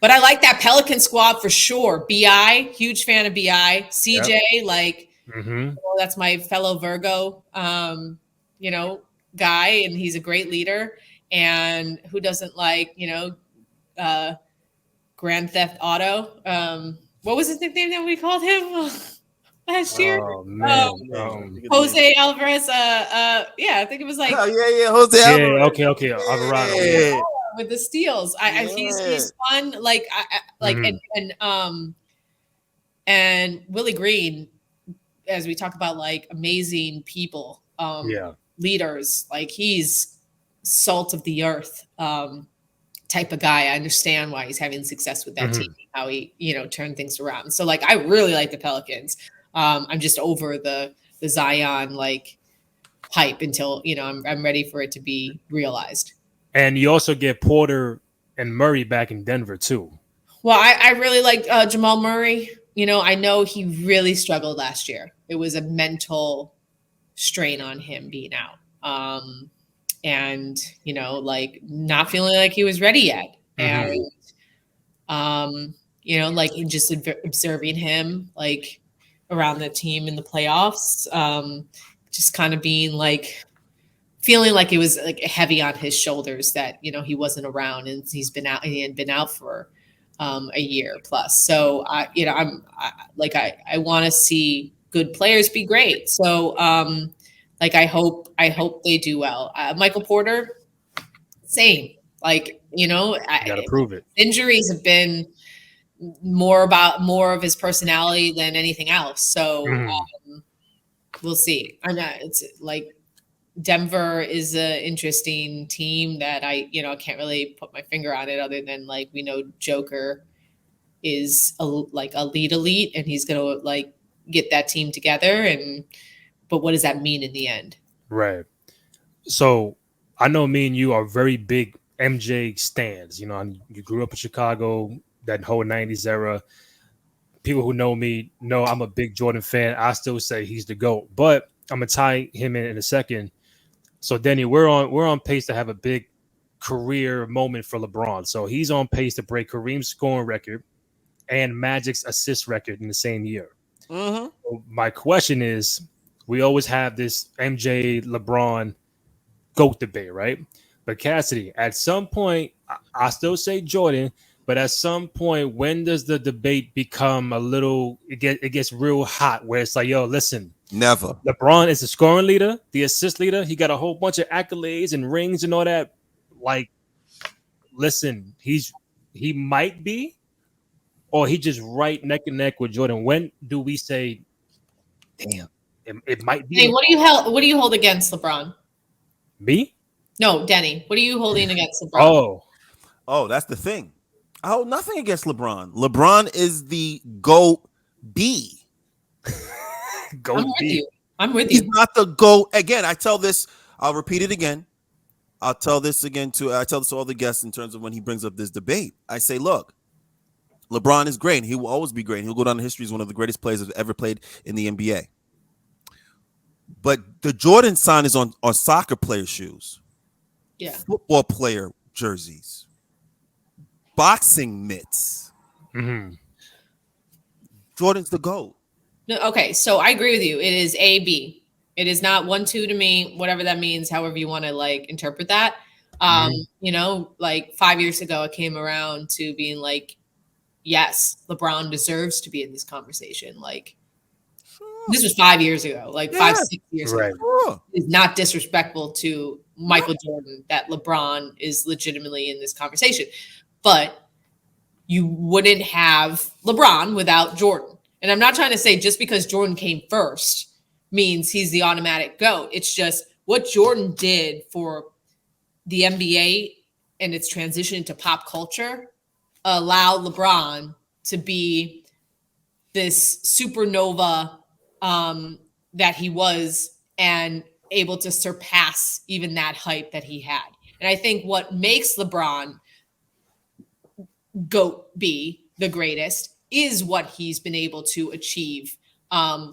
But I like that Pelican squad for sure. BI, huge fan of BI. CJ, that's my fellow Virgo, guy, and he's a great leader. And who doesn't like, Grand Theft Auto? What was his nickname that we called him last year? Oh man, Jose Alvarez. I think it was Jose Alvarez. Okay, Alvarado. With the steals, he's fun. And Willie Green, as we talk about amazing people, leaders. He's salt of the earth type of guy. I understand why he's having success with that team, how he turned things around. So I really like the Pelicans. I'm just over the Zion hype until I'm ready for it to be realized. And you also get Porter and Murray back in Denver too. Well, I really like Jamal Murray. I know he really struggled last year. It was a mental strain on him being out. And not feeling like he was ready yet. And, just observing him, around the team in the playoffs, just kind of being feeling like it was heavy on his shoulders that, he wasn't around, and he had been out for a year plus. So I want to see good players be great. So, I hope they do well. Michael Porter, same. Gotta prove it. Injuries have been more of his personality than anything else. So we'll see. It's Denver is an interesting team that I can't really put my finger on it, other than we know Joker is elite, and he's gonna get that team together. But what does that mean in the end? Right. So I know me and you are very big MJ stands. You know, and you grew up in Chicago, that whole '90s era. People who know me know I'm a big Jordan fan. I still say he's the GOAT, but I'm gonna tie him in a second. So Denny, we're on pace to have a big career moment for LeBron. So he's on pace to break Kareem's scoring record and Magic's assist record in the same year. Mm-hmm. So my question is, we always have this MJ LeBron GOAT debate, right? But Cassidy, at some point, I still say Jordan, but at some point, when does the debate become a little? It gets real hot, where it's like, yo, listen, Never. LeBron is the scoring leader, the assist leader. He got a whole bunch of accolades and rings and all that. Like, listen, he might be, or he just right neck and neck with Jordan. When do we say, damn, it might be Hey, what do you hold against LeBron? me? No, Denny. What are you holding against LeBron? Oh, that's the thing. I hold nothing against LeBron. LeBron is the GOAT B. Go I'm with deep. you. I'm with He's you. not the GOAT. Again, I tell this, I'll repeat it again. I tell this to all the guests in terms of when he brings up this debate. I say, look, LeBron is great. And he will always be great. And he'll go down in history as one of the greatest players that ever played in the NBA. But the Jordan sign is on soccer player shoes, Yeah. football player jerseys, boxing mitts. Mm-hmm. Jordan's the GOAT. No, okay, so I agree with you. It is A, B. It is not 1-2 to me, whatever that means, however you want to like interpret that. You know, like 5 years ago, I came around to being like, yes, LeBron deserves to be in this conversation. Like, this was 5 years ago, like Yeah. 5-6 years Right. ago. Sure. It's not disrespectful to Michael Jordan that LeBron is legitimately in this conversation. But you wouldn't have LeBron without Jordan. And I'm not trying to say just because Jordan came first means he's the automatic GOAT. It's just what Jordan did for the NBA and its transition into pop culture allowed LeBron to be this supernova that he was and able to surpass even that hype that he had. And I think what makes LeBron GOAT be the greatest is what he's been able to achieve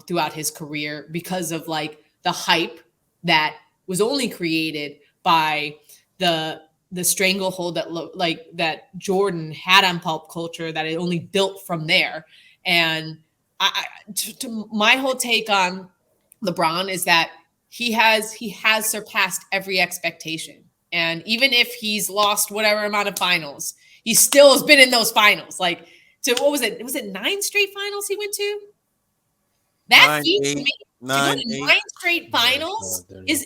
throughout his career because of like the hype that was only created by the stranglehold that Jordan had on pop culture, that it only built from there. And my whole take on LeBron is that he has surpassed every expectation. And even if he's lost whatever amount of finals, he still has been in those finals. Like, to what was it? Was it 9 straight finals he went to? That feat to me, to go to 9 straight finals was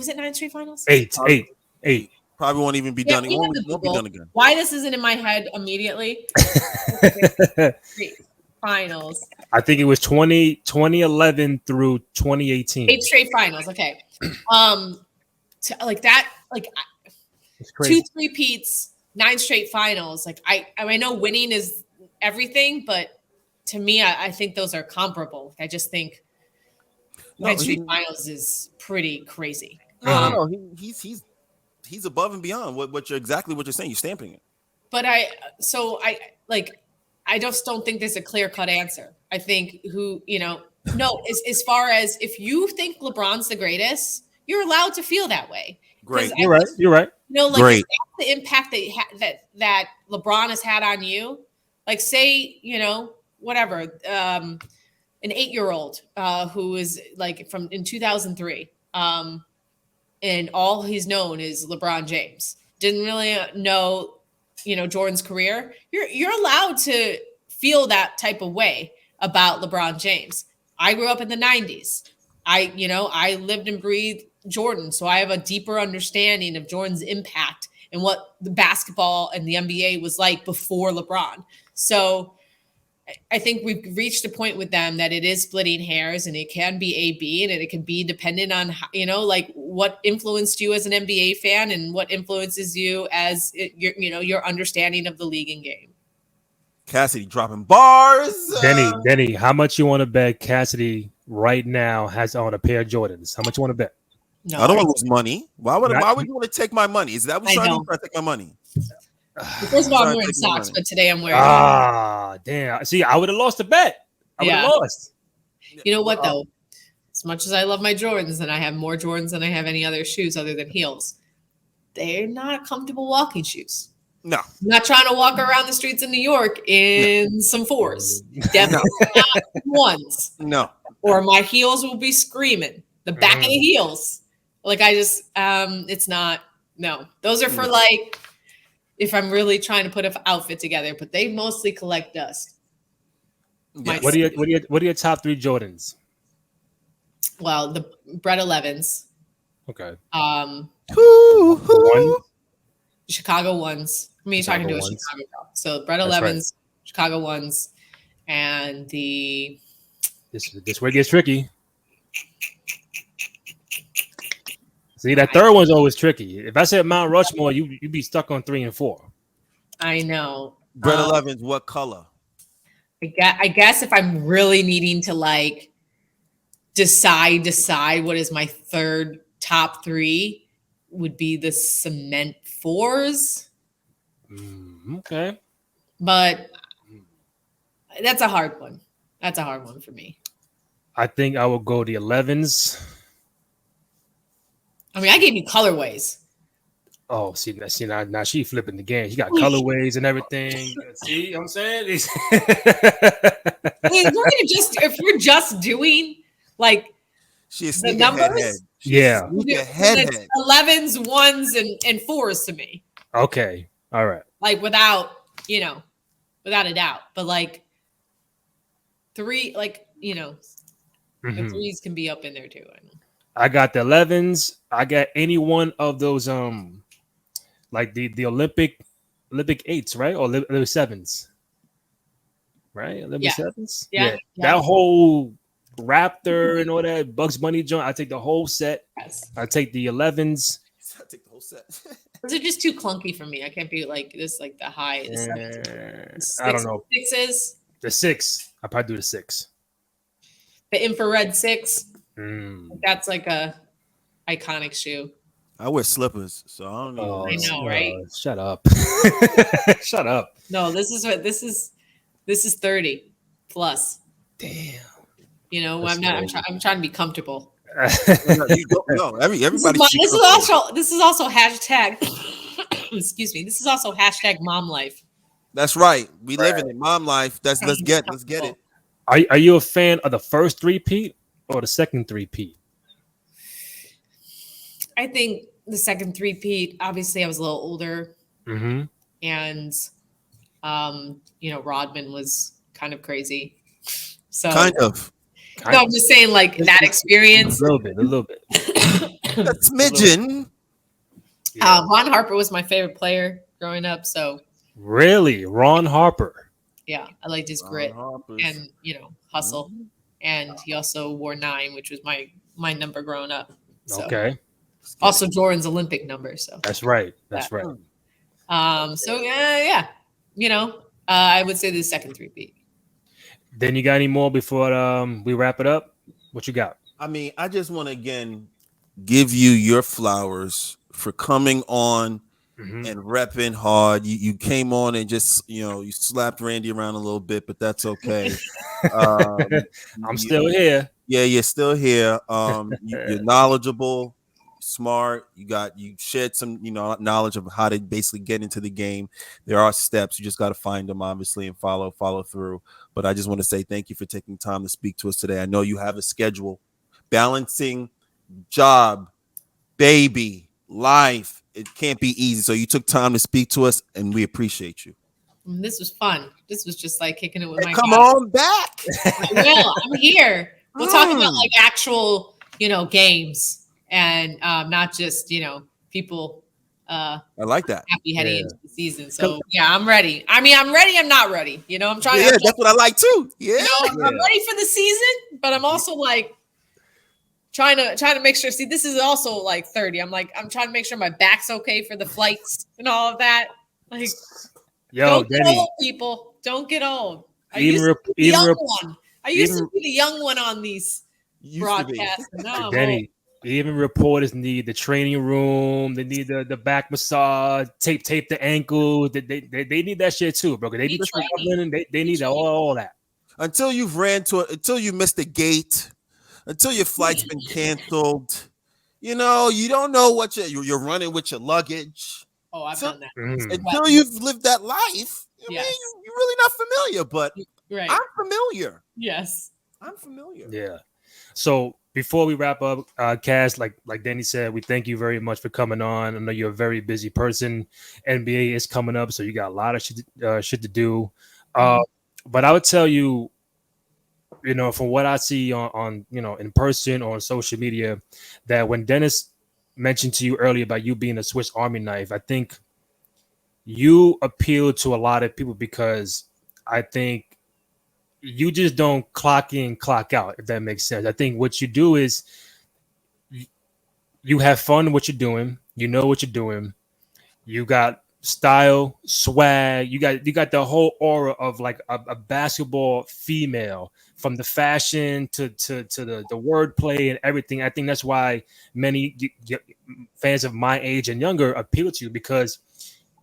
it 9 straight finals? Eight. Probably won't even be done. It won't be done again. Why this isn't in my head immediately? Finals. I think it was 2011 through 2018. 8 straight finals. Okay. Like that, like It's crazy. 2 3-peats, 9 straight finals. Like I know winning is everything, but to me, I think those are comparable. I just think 9 straight finals is pretty crazy. No, he's above and beyond what you're saying. You're stamping it. But I just don't think there's a clear-cut answer. I think as far as if you think LeBron's the greatest, you're allowed to feel that way. Great. You're right. Great. The impact that LeBron has had on you, like say, whatever, an 8-year-old who is like in 2003, and all he's known is LeBron James. Didn't really know, Jordan's career. You're allowed to feel that type of way about LeBron James. I grew up in the 90s. I lived and breathed Jordan, so I have a deeper understanding of Jordan's impact and what the basketball and the NBA was like before LeBron. So I think we've reached a point with them that it is splitting hairs, and it can be A-B, and it can be dependent on, like what influenced you as an NBA fan and what influences you as your understanding of the league and game. Cassidy dropping bars. Denny, how much you want to bet Cassidy right now has on a pair of Jordans? How much you want to bet? No, I don't want to lose money. Why would Not- you want to take my money? Is that what I you're trying to know. do? Try to take my money? First of all, I'm Trying to wearing take my socks, money. but today I'm wearing. Ah, damn. See, I would have lost the bet. I would have Yeah. lost. You know what though? As much as I love my Jordans, and I have more Jordans than I have any other shoes other than heels, they're not comfortable walking shoes. No. I'm not trying to walk around the streets of New York in some fours. Definitely not ones. No. Or my heels will be screaming. The back of the heels. Like I just it's not no. Those are for like if I'm really trying to put an outfit together, but they mostly collect dust. Yes. What are your top 3 Jordans? Well, the Bred 11s. Okay. One. Chicago ones. I mean, you're talking to a ones. Chicago girl. So Bred 11s, right. Chicago ones, and the This where it gets tricky. See, that third one's always tricky. If I said Mount Rushmore, you'd be stuck on 3 and 4. I know. Bred 11s, what color? I guess if I'm really needing to like decide what is my third top 3 would be the cement 4s. Okay. But that's a hard one. That's a hard one for me. I think I will go the 11s. I mean, I gave you colorways. Oh, see now she flipping the game. She got colorways and everything. See what I'm saying? If we're just doing like She's the numbers, yeah. 11s, 1s, and 4s to me. Okay. All right. Like without a doubt. But like 3, like the 3s can be up in there too. I got the 11s. I got any one of those like the Olympic 8s, right? Or Olympic 7s. Right? Olympic 7s? Yeah. That whole Raptor and all that Bugs Bunny joint, I take the whole set. Yes. I take the 11s. I take the whole set. Those are just too clunky for me. I can't be like this, like the high. I don't know. 6s. The 6. I probably do the 6. The infrared 6. That's like a iconic shoe. I wear slippers, so I don't know. I know, right? Shut up. Shut up. No, this is 30 plus. Damn. I'm trying to be comfortable. Everybody. This is also hashtag. Excuse me. This is also hashtag mom life. That's right. We live in it. Mom life. Let's get it. Are you a fan of the first 3-peat or the second 3-peat? I think the second 3-peat. Obviously, I was a little older, and Rodman was kind of crazy. So kind of. No, I'm just saying, like that experience. A little bit. A smidgen. Ron Harper was my favorite player growing up. So really, Ron Harper. Yeah, I liked his grit and hustle, and he also wore 9, which was my number growing up. So. Okay. Also, Jordan's Olympic number. So that's right. That's right. So yeah. I would say the second 3-peat. Then you got any more before we wrap it up? What you got? I mean, I just want to again give you your flowers for coming on and repping hard. You came on and just you slapped Randy around a little bit, but that's okay. I'm still here. Yeah, you're still here. You're knowledgeable, smart. You shared some knowledge of how to basically get into the game. There are steps. You just got to find them, obviously, and follow through. But I just want to say thank you for taking time to speak to us today. I know you have a schedule, balancing job, baby, life. It can't be easy. So you took time to speak to us, and we appreciate you. This was fun. This was just like kicking it with my come on back. I'm here. We'll talk about like actual, games and not just, people. I like that. Happy heading into the season. So yeah, I'm ready. I mean, I'm ready. I'm not ready. I'm trying. Yeah, that's what I like too. Yeah, I'm ready for the season, but I'm also like trying to make sure. See, this is also like 30. I'm trying to make sure my back's okay for the flights and all of that. Like, don't Denny, get old, people. Don't get old. I used to be the young one on these broadcasts. No, Denny, Even reporters need the training room. They need the back massage, tape the ankle. They need that shit too, bro. They be traveling. They need all that. Until you've until you missed the gate, until your flight's been canceled. You know, you don't know what you're running with your luggage. Oh, I've done that. Until you've lived that life, you're really not familiar. But I'm familiar. Yes, I'm familiar. Yeah. So before we wrap up, Cass, like Denny said, we thank you very much for coming on. I know you're a very busy person. NBA is coming up, so you got a lot of shit to do. But I would tell you, you know, from what I see on you know, in person or on social media, that when Dennis mentioned to you earlier about you being a Swiss Army knife, I think you appeal to a lot of people because I think you just don't clock in, clock out, if that makes sense. I think what you do is you have fun in what you're doing. You know what you're doing. You got style, swag. You got the whole aura of like a basketball female, from the fashion to the wordplay and everything. I think that's why many fans of my age and younger appeal to you, because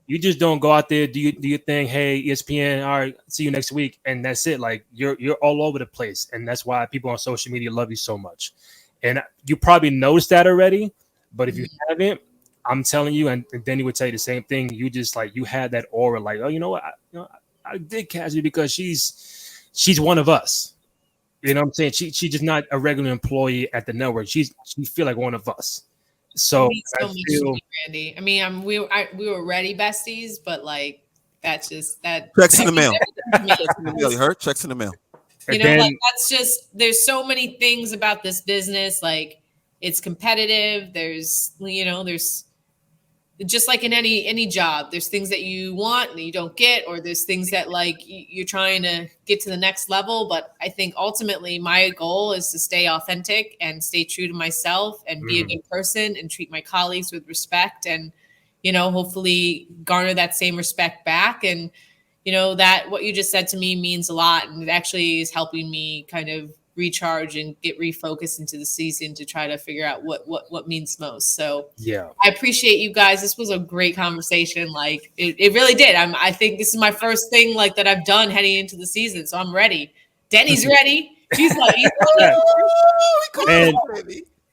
you just don't go out there, do your thing. Hey, ESPN, all right, see you next week, and that's it. Like you're all over the place, and that's why people on social media love you so much. And you probably noticed that already, but if you haven't, I'm telling you, and Denny would tell you the same thing. You just like, you had that aura, like, oh, you know what, I did Cassidy because she's one of us. You know what I'm saying? She's just not a regular employee at the network. She feel like one of us. So Randy. I mean, we were already besties, but like that's just that. Checks in the mail. You heard? Checks in the mail. You know, like that's just, there's so many things about this business. Like it's competitive. There's just like in any job, there's things that you want and you don't get, or there's things that like you're trying to get to the next level. But I think ultimately my goal is to stay authentic and stay true to myself and be a good person and treat my colleagues with respect, and, you know, hopefully garner that same respect back. And, you know, that what you just said to me means a lot. And it actually is helping me kind of recharge and get refocused into the season to try to figure out what means most. So yeah, I appreciate you guys. This was a great conversation. Like it really did. I think this is my first thing like that I've done heading into the season. So I'm ready. Denny's ready. He's like, and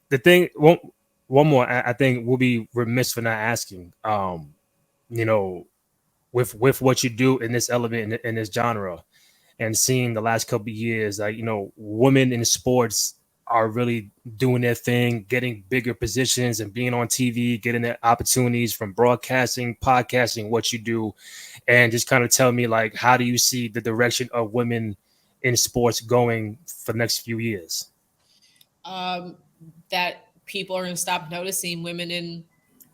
the thing, one more, I think we'll be remiss for not asking, you know, with what you do in this element, in this genre, and seeing the last couple of years, like, you know, women in sports are really doing their thing, getting bigger positions and being on TV, getting their opportunities from broadcasting, podcasting, what you do. And just kind of tell me, like, how do you see the direction of women in sports going for the next few years? That people are going to stop noticing women in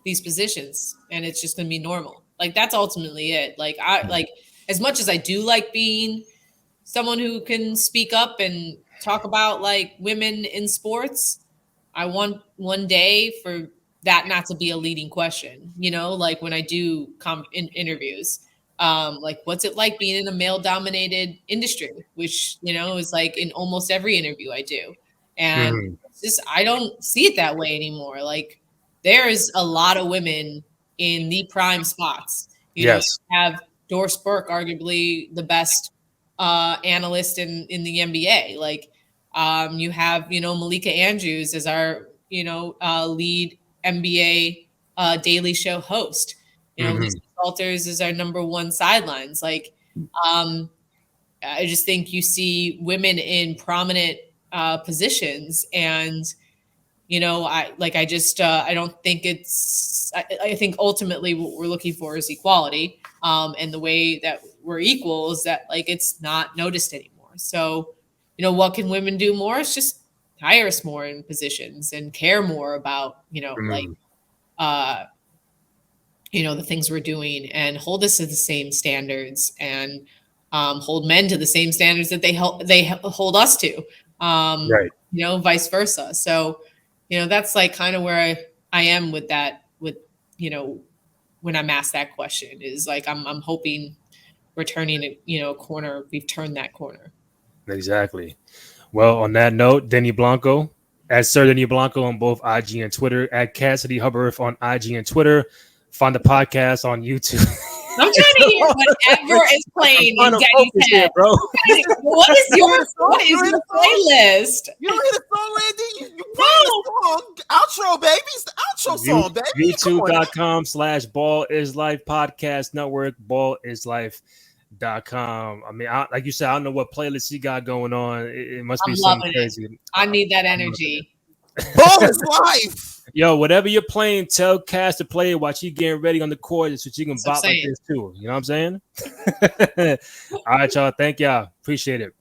these positions, and it's just going to be normal. Like, that's ultimately it. Like, like, as much as I do like being someone who can speak up and talk about like women in sports, I want one day for that not to be a leading question, you know, like when I do come in interviews, like what's it like being in a male dominated industry, which, you know, is like in almost every interview I do. And just, I don't see it that way anymore. Like there is a lot of women in the prime spots. You know, you have Doris Burke, arguably the best analyst in the NBA. Like you have, you know, Malika Andrews as our, you know, lead NBA Daily Show host. You know, Lisa Salters is our #1 sidelines. Like I just think you see women in prominent positions, and you know, I don't think it's, I think ultimately what we're looking for is equality. And the way that we're equal is that like, it's not noticed anymore. So, you know, what can women do more? It's just hire us more in positions and care more about, you know, like, you know, the things we're doing, and hold us to the same standards, and hold men to the same standards that they hold us to, Right. You know, vice versa. So, you know, that's like kind of where I am with that, with, you know, when I'm asked that question, is like, I'm hoping we're turning a, you know, corner. We've turned that corner. Exactly. Well, on that note, Denny Blanco, at Sir Denny Blanco on both IG and Twitter, at Cassidy Hubbarth on IG and Twitter. Find the podcast on YouTube. I'm trying to hear whatever is playing in Denny's head. Bro. What is your playlist? You don't hear the song, Randy? You play the song. Outro, baby. It's the outro song, baby. YouTube.com/ballislife podcast network, ballislife.com. I mean, like you said, I don't know what playlist you got going on. It must be something crazy. I need that energy. Ball is life. Yo, whatever you're playing, tell Cass to play it while she getting ready on the court so she can bop like this too. You know what I'm saying? All right, y'all. Thank y'all. Appreciate it.